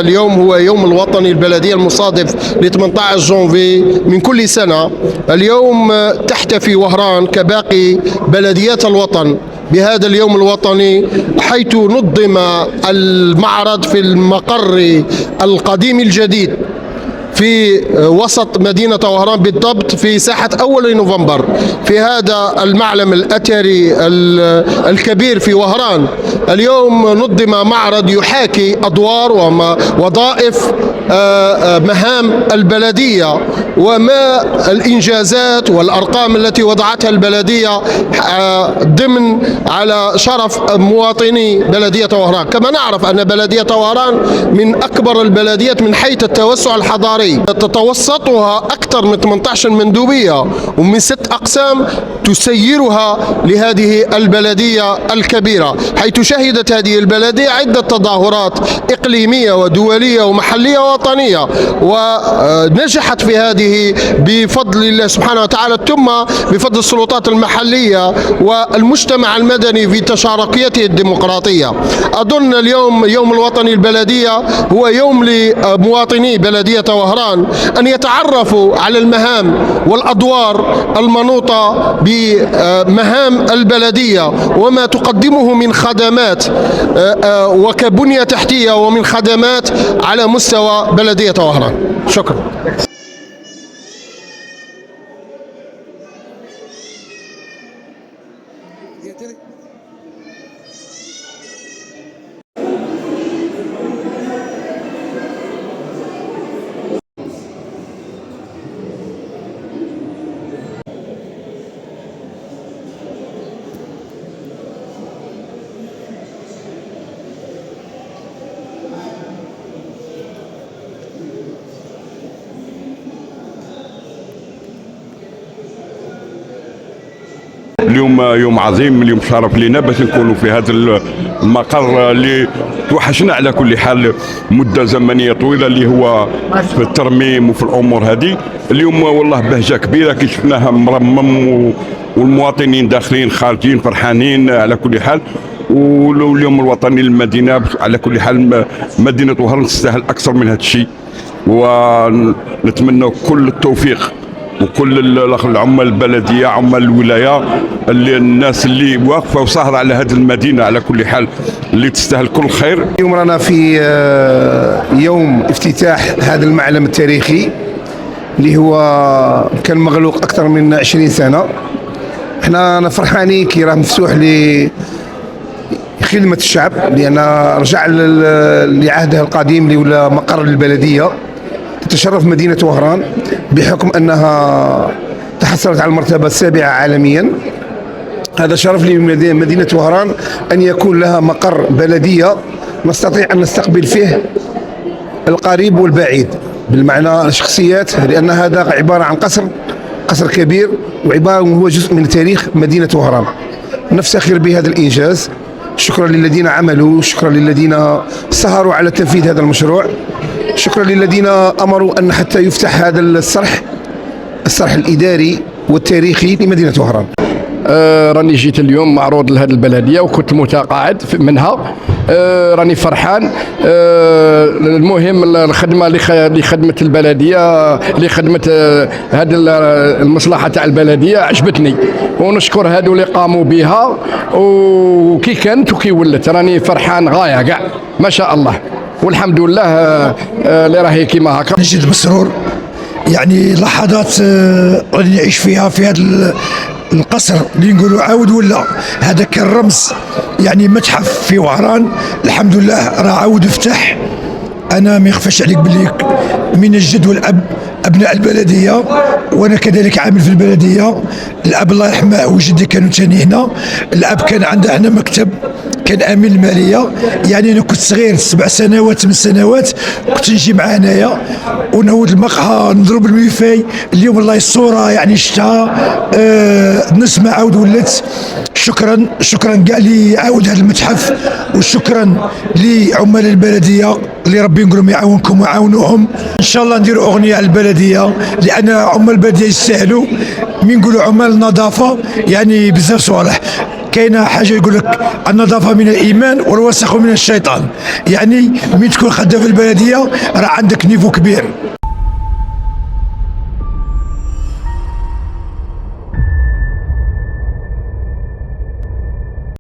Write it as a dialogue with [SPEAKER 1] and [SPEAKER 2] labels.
[SPEAKER 1] اليوم هو يوم الوطني البلدية المصادف ل 18 جونفي من كل سنة. اليوم تحتفي وهران كباقي بلديات الوطن بهذا اليوم الوطني، حيث نظم المعرض في المقر القديم الجديد في وسط مدينة وهران، بالضبط في ساحة أول نوفمبر، في هذا المعلم الأثري الكبير في وهران. اليوم نظم معرض يحاكي أدوار ووظائف مهام البلدية وما الإنجازات والأرقام التي وضعتها البلدية ضمن على شرف مواطني بلدية وهران. كما نعرف أن بلدية وهران من أكبر البلديات من حيث التوسع الحضاري، تتوسطها أكثر من 18 مندوبية ومن 6 أقسام تسيرها لهذه البلدية الكبيرة، حيث شهدت هذه البلدية عدة تظاهرات إقليمية ودولية ومحلية ووطنية، ونجحت في هذه بفضل الله سبحانه وتعالى، ثم بفضل السلطات المحلية والمجتمع المدني في تشاركيته الديمقراطية. أظن اليوم يوم الوطني البلدية هو يوم لمواطني بلدية وهران أن يتعرفوا على المهام والأدوار المنوطة بمهام البلدية وما تقدمه من خدمات وكبنية تحتية ومن خدمات على مستوى بلدية وهران. شكرا.
[SPEAKER 2] اليوم يوم عظيم، اليوم شرف لنا باش نكونوا في هذا المقر اللي توحشنا على كل حال مده زمنيه طويله، اللي هو في الترميم وفي الامور هذه. اليوم والله بهجه كبيره كي شفناها مرمم والمواطنين داخلين خارجين فرحانين على كل حال. واليوم الوطني للمدينه على كل حال مدينه وهران تستاهل اكثر من هذا الشيء، ونتمنى كل التوفيق وكل العمال البلديه عمال الولايه اللي الناس اللي واقفه وسهره على هذه المدينه على كل حال اللي تستاهل كل خير.
[SPEAKER 3] اليوم رانا في يوم افتتاح هذا المعلم التاريخي اللي هو كان مغلوق اكثر من 20 سنه. احنا فرحانين كي راه مفتوح لخدمه الشعب، لان رجع لعهده القديم اللي ولا مقر البلديه. تتشرف مدينة وهران بحكم أنها تحصلت على المرتبة السابعة عالميا. هذا شرف لمدينة وهران أن يكون لها مقر بلدية نستطيع أن نستقبل فيه القريب والبعيد بالمعنى الشخصيات، لأن هذا عبارة عن قصر كبير وعبارة هو جزء من تاريخ مدينة وهران. نفتخر بهذا الإنجاز. شكرا للذين عملوا، شكرا للذين سهروا على تنفيذ هذا المشروع، شكرا للذين امروا ان حتى يفتح هذا الصرح الاداري والتاريخي لمدينه وهران.
[SPEAKER 4] راني جيت اليوم معروض لهذه البلديه وكنت متقاعد منها. راني فرحان. المهم الخدمه اللي خدمت البلديه، اللي خدمت هذه المصلحه تاع البلديه عجبتني، ونشكر هادو اللي قاموا بها وكي كانت وكي ولت. راني فرحان غايه كاع ما شاء الله، والحمد لله اللي راهي كيما هكا.
[SPEAKER 5] جد مسرور يعني لحظات غادي نعيش فيها في هذا القصر اللي نقولوا عاود ولا. هذا كان رمز، يعني متحف في وهران الحمد لله راه عاود فتح. انا ما يخفاش عليك بلي من الجد والاب ابناء البلديه، وانا كذلك عامل في البلديه. الاب الله يرحمه وجدي كانوا ثاني هنا. الاب كان عنده هنا مكتب، كان امين الماليه. يعني انا كنت صغير 7 سنوات 8 سنوات كنت نجي معاه هنايا ونعود المقهى نضرب الميفاي. اليوم الله الصوره يعني شفتها نسمع عاود ولات. شكرا كاع اللي عاود هذا المتحف، وشكرا لعمال البلديه اللي ربي نقول لهم يعاونكم ويعاونوهم. ان شاء الله نديروا اغنيه على البلديه، لان عمال البلديه يستاهلوا. من نقولوا عمال النظافه يعني بزاف صوالح. كاينه حاجه يقول لك النظافه من الايمان والوسخ من الشيطان. يعني من تكون خدام في البلديه راه عندك نيفو كبير.